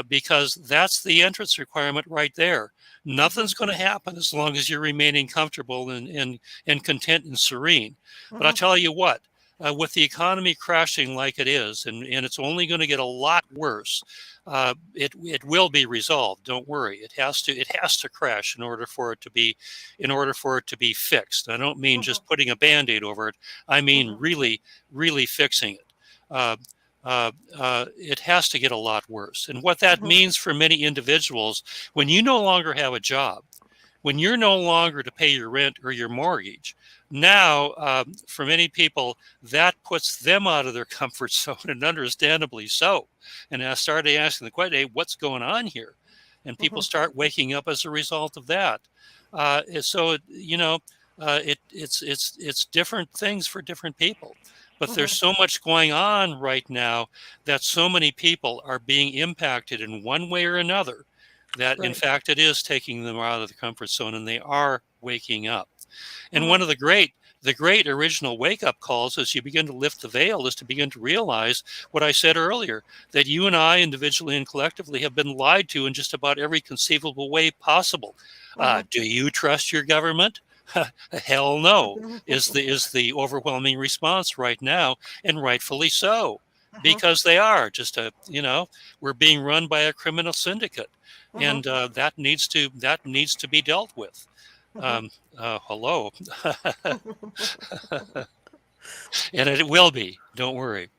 Because that's the entrance requirement right there. Nothing's going to happen as long as you're remaining comfortable and content and serene. But I'll tell you what, with the economy crashing like it is, and it's only going to get a lot worse, it will be resolved. Don't worry. It has to crash in order for it to be fixed. I don't mean just putting a Band-Aid over it. I mean really, really fixing it. It has to get a lot worse. And what that means for many individuals, when you no longer have a job, when you're no longer to pay your rent or your mortgage, now for many people, that puts them out of their comfort zone, and understandably so. And I started asking the question, hey, what's going on here? And people start waking up as a result of that. So, it's different things for different people. But there's so much going on right now that so many people are being impacted in one way or another that, in fact, it is taking them out of the comfort zone, and they are waking up. And one of the great original wake-up calls as you begin to lift the veil is to begin to realize what I said earlier, that you and I individually and collectively have been lied to in just about every conceivable way possible. Do you trust your government? Hell no, is the overwhelming response right now, and rightfully so, because they are just we're being run by a criminal syndicate, and that needs to be dealt with. Hello, and it will be. Don't worry.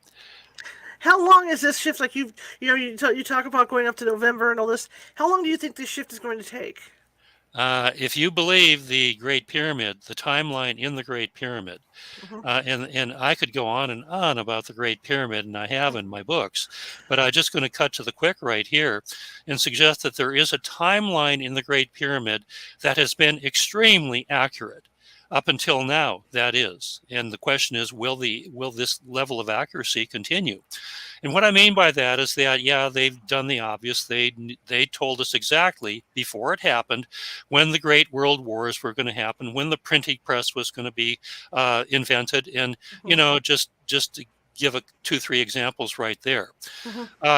How long is this shift? Like you talk about going up to November and all this. How long do you think this shift is going to take? If you believe the Great Pyramid, the timeline in the Great Pyramid, and I could go on and on about the Great Pyramid, and I have in my books, but I'm just going to cut to the quick right here and suggest that there is a timeline in the Great Pyramid that has been extremely accurate. up until now, that is. And the question is, will this level of accuracy continue? And what I mean by that is that, yeah, they've done the obvious. They told us exactly before it happened when the great world wars were going to happen, when the printing press was going to be invented, and just to give 2-3 examples right there.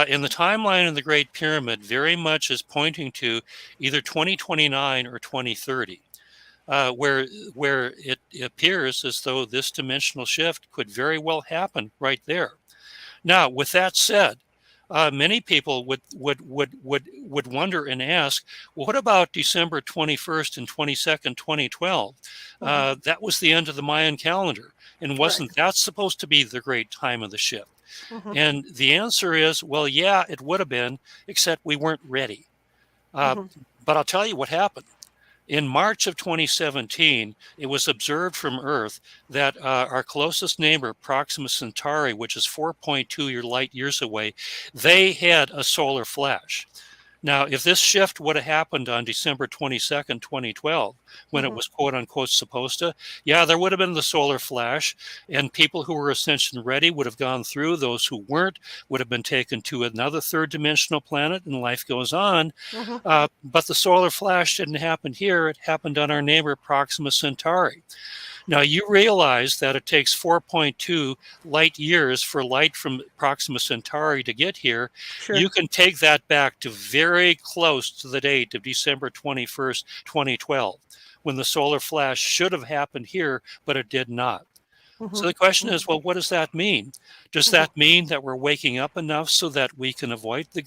In the timeline in the Great Pyramid, very much is pointing to either 2029 or 2030. Where it appears as though this dimensional shift could very well happen right there. Now, with that said, many people would wonder and ask, well, what about December 21st and 22nd, 2012? That was the end of the Mayan calendar, and wasn't that supposed to be the great time of the shift? And the answer is, well, yeah, it would have been, except we weren't ready. But I'll tell you what happened. In March of 2017, it was observed from Earth that our closest neighbor, Proxima Centauri, which is 4.2 light years away, they had a solar flash. Now, if this shift would have happened on December 22nd, 2012, when it was quote unquote supposed to, yeah, there would have been the solar flash, and people who were ascension ready would have gone through. Those who weren't would have been taken to another third dimensional planet, and life goes on. But the solar flash didn't happen here. It happened on our neighbor, Proxima Centauri. Now, you realize that it takes 4.2 light years for light from Proxima Centauri to get here. Sure. You can take that back to very close to the date of December 21st, 2012, when the solar flash should have happened here, but it did not. So the question is, well, what does that mean? Does that mean that we're waking up enough so that we can avoid the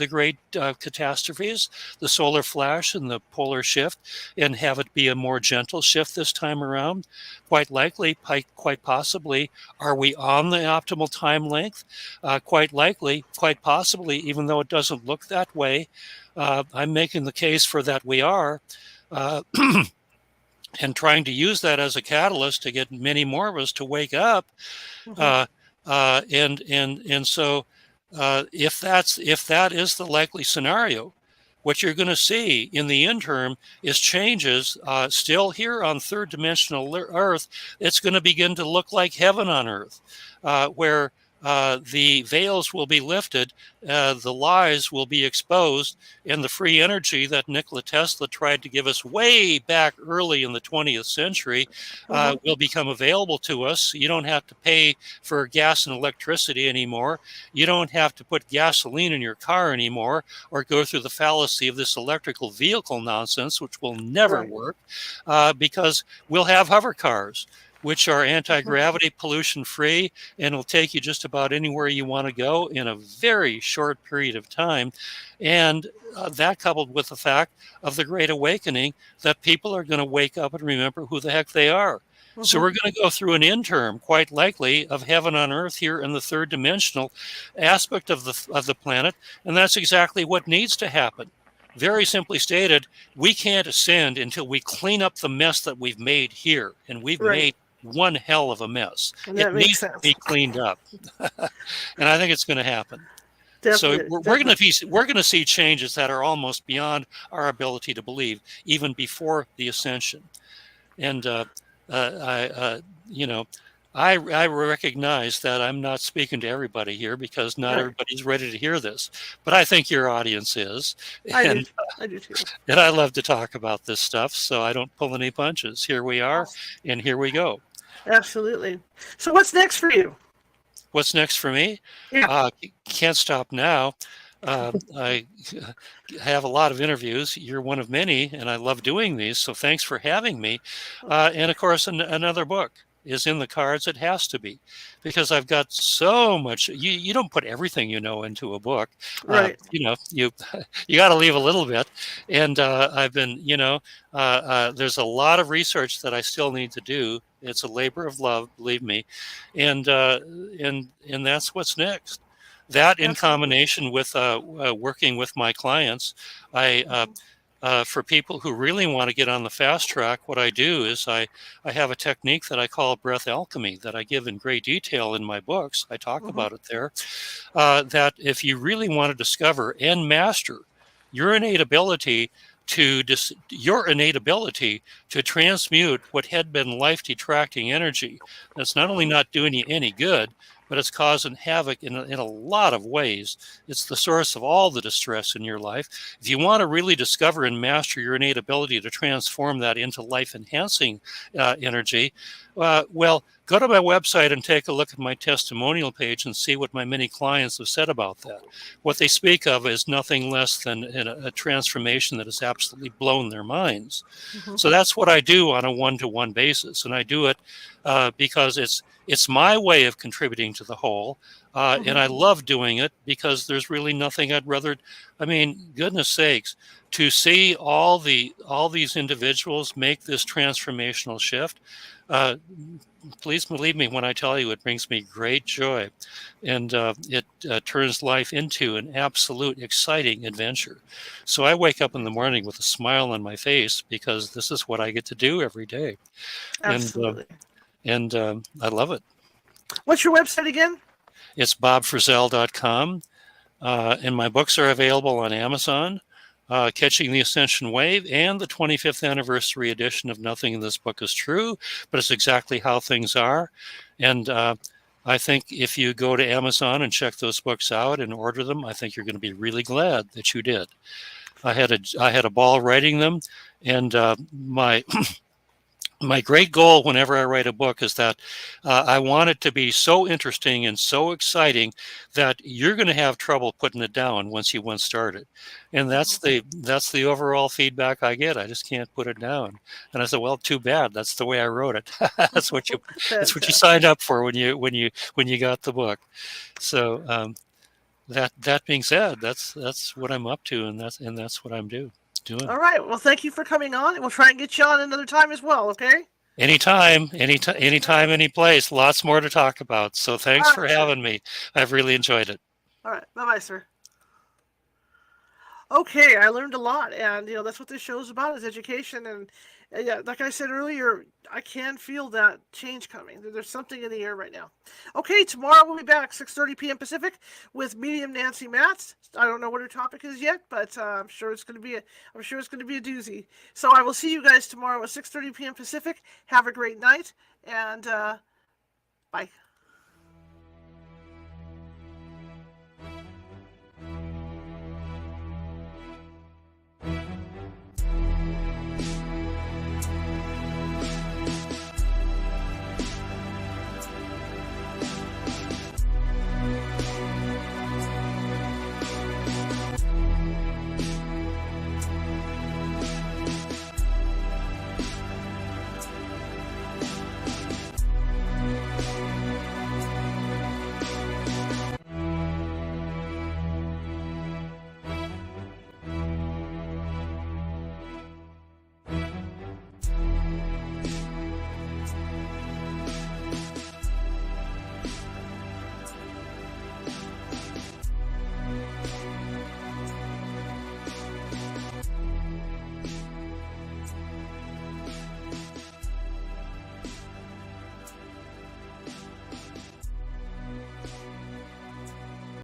great catastrophes, the solar flash and the polar shift, and have it be a more gentle shift this time around? Quite likely, quite possibly. Are we on the optimal time length? Quite likely, quite possibly, even though it doesn't look that way. I'm making the case for that we are. And trying to use that as a catalyst to get many more of us to wake up, and so if that is the likely scenario, what you're going to see in the interim is changes still here on third dimensional Earth. It's going to begin to look like heaven on Earth, where the veils will be lifted, the lies will be exposed, and the free energy that Nikola Tesla tried to give us way back early in the 20th century will become available to us. You don't have to pay for gas and electricity anymore. You don't have to put gasoline in your car anymore or go through the fallacy of this electrical vehicle nonsense, which will never work, because we'll have hover cars, which are anti-gravity, pollution-free, and will take you just about anywhere you want to go in a very short period of time. And that coupled with the fact of the Great Awakening, that people are going to wake up and remember who the heck they are. So we're going to go through an interim, quite likely, of heaven on earth here in the third dimensional aspect of the planet, and that's exactly what needs to happen. Very simply stated, we can't ascend until we clean up the mess that we've made here, and we've made one hell of a mess. It needs to be cleaned up, and I think it's going to happen. Definitely, so we're going to see changes that are almost beyond our ability to believe, even before the ascension. And I recognize that I'm not speaking to everybody here because not everybody's ready to hear this, but I think your audience is. I do too. And I love to talk about this stuff, so I don't pull any punches. Here we are, and here we go. Absolutely. So what's next for you? What's next for me? Yeah. Can't stop now. I have a lot of interviews. You're one of many, and I love doing these, so thanks for having me. And of course, another book is in the cards. It has to be, because I've got so much. You don't put everything you know into a book, right? You got to leave a little bit. And I've been, there's a lot of research that I still need to do. It's a labor of love, believe me, and that's what's next. That in combination with working with my clients, for people who really want to get on the fast track, what I do is I have a technique that I call Breath Alchemy that I give in great detail in my books. I talk about it there, that if you really want to discover and master your innate ability to your innate ability to transmute what had been life-detracting energy. That's not only not doing you any good, but it's causing havoc in a lot of ways. It's the source of all the distress in your life. If you want to really discover and master your innate ability to transform that into life-enhancing energy, well, go to my website and take a look at my testimonial page and see what my many clients have said about that. What they speak of is nothing less than a transformation that has absolutely blown their minds. Mm-hmm. So that's what I do on a one-to-one basis, and I do it because it's my way of contributing to the whole, and I love doing it because there's really nothing I'd rather. I mean, goodness sakes, to see all these individuals make this transformational shift. Please believe me when I tell you it brings me great joy, and it turns life into an absolute exciting adventure. So I wake up in the morning with a smile on my face because this is what I get to do every day. Absolutely. And I love it. What's your website again? It's bobfrissell.com, and my books are available on Amazon. Catching the Ascension Wave and the 25th anniversary edition of Nothing in This Book is True, but it's exactly how things are. And I think if you go to Amazon and check those books out and order them, I think you're going to be really glad that you did. I had a ball writing them, and my great goal whenever I write a book is that I want it to be so interesting and so exciting that you're going to have trouble putting it down once you start it. And that's the overall feedback I get. I just can't put it down. And I said, well, too bad. That's the way I wrote it. That's what you signed up for when you got the book. So that being said, that's what I'm up to, and that's what I'm doing. All right. Well, thank you for coming on, and we'll try and get you on another time as well. Okay. Anytime, any place. Lots more to talk about. So thanks for having me. I've really enjoyed it. All right. Bye-bye, sir. Okay, I learned a lot, and that's what this show is about, is education. And yeah, like I said earlier, I can feel that change coming. There's something in the air right now. Okay, tomorrow we'll be back 6:30 p.m. Pacific with medium Nancy Matz. I don't know what her topic is yet, but I'm sure it's going to be a doozy. So I will see you guys tomorrow at 6:30 p.m. Pacific. Have a great night, and bye.